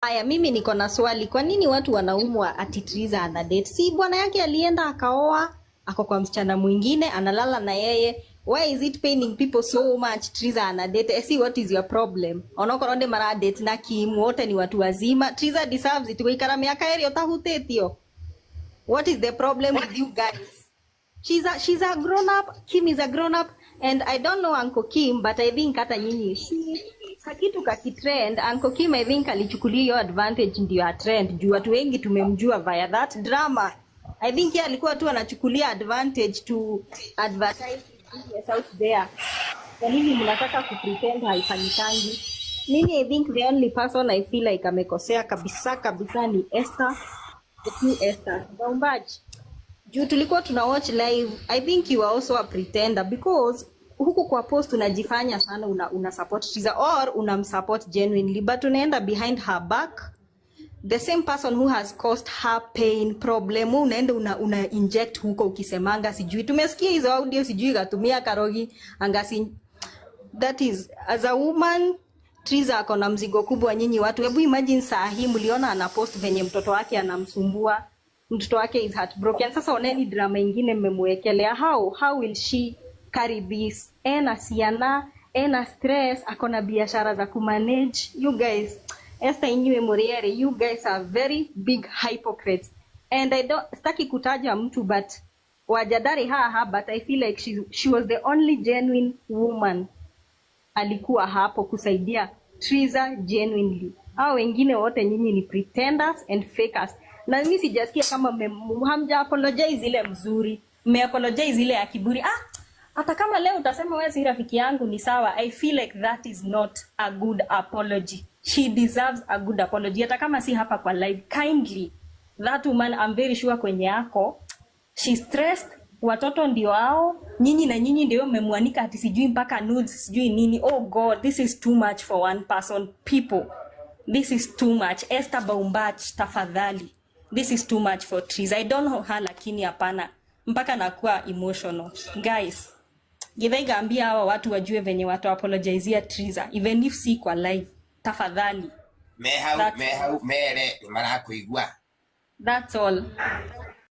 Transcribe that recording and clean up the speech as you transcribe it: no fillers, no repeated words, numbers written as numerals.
Aya, mimi niko na swali. Kwa nini watu wanaumwa ati Triza ana date? Si bwana yake alienda akaoa, ako kwa msichana mwingine, analala na yeye. Why is it paining people so much Triza ana date? See, what is your problem? Onokoronde mara date na Kim, wote ni watu wazima. Triza deserves it. Kuikara miaka eri otahutetio. What is the problem with you guys? She's a grown up. Kim is a grown up, and I don't know Uncle Kim, but I think hata nyinyi kitu kakitrend. Uncle Kim I think alichukulia hiyo advantage ndio ya trend juu watu wengi tumemjua via that drama. I think yeye alikuwa tu anachukulia advantage to advertise yes out there. Kwa nini mnataka kupretend haifanyikangi? Mimi I think the only person I feel like amekosea kabisa ni Esther. The two Esther Baumbaji. Juu tulikuwa tuna watch live. I think you are also a pretender because huku kwa post unajifanya sana una support Triza or unamsupport genuinely, but unaenda behind her back. The same person who has caused her pain problem unaenda una inject huko ukisemanga sijui. Tumesikia hizo audio sijui katumia Karogi angasi. That is, as a woman Triza akona mzigo kubwa nyinyi watu. Hebu imagine saa hii mliona ana post venye mtoto wake anamsumbua. Mtoto wake is heartbroken. Sasa oneni drama ingine mmemwekelea. How will she carry this? Ena stress, akona biashara za kumanage. You guys, Esther Inywe Muriere, you guys are very big hypocrites. And I don't staki kutaja mtu, but wajadari but I feel like she was the only genuine woman alikuwa hapo kusaidia Triza genuinely. Hao wengine wote nyinyi ni pretenders and fakers. Na mimi sijasikia kama hamja apologize ile mzuri. Me apologize ile ya kiburi. Hata kama leo utasema wewe si rafiki yangu ni sawa. I feel like that is not a good apology. She deserves a good apology. Hata kama si hapa kwa live, kindly. That woman, I'm very sure kwenye yako, she's stressed. Watoto ndio hao. Nyinyi ndio mmemwanika ati sijui mpaka nudes, sijui nini. Oh God, this is too much for one person. People, this is too much. Esther Baumbach, tafadhali. This is too much for Triza. I don't know her, lakini hapana. Mpaka nakuwa emotional. Guys, Githaiga ambia hawa watu wajue venye watu apologizea Triza. Even if si kwa live. Tafadhali. Mehau, mere, mara kuigua. That's all.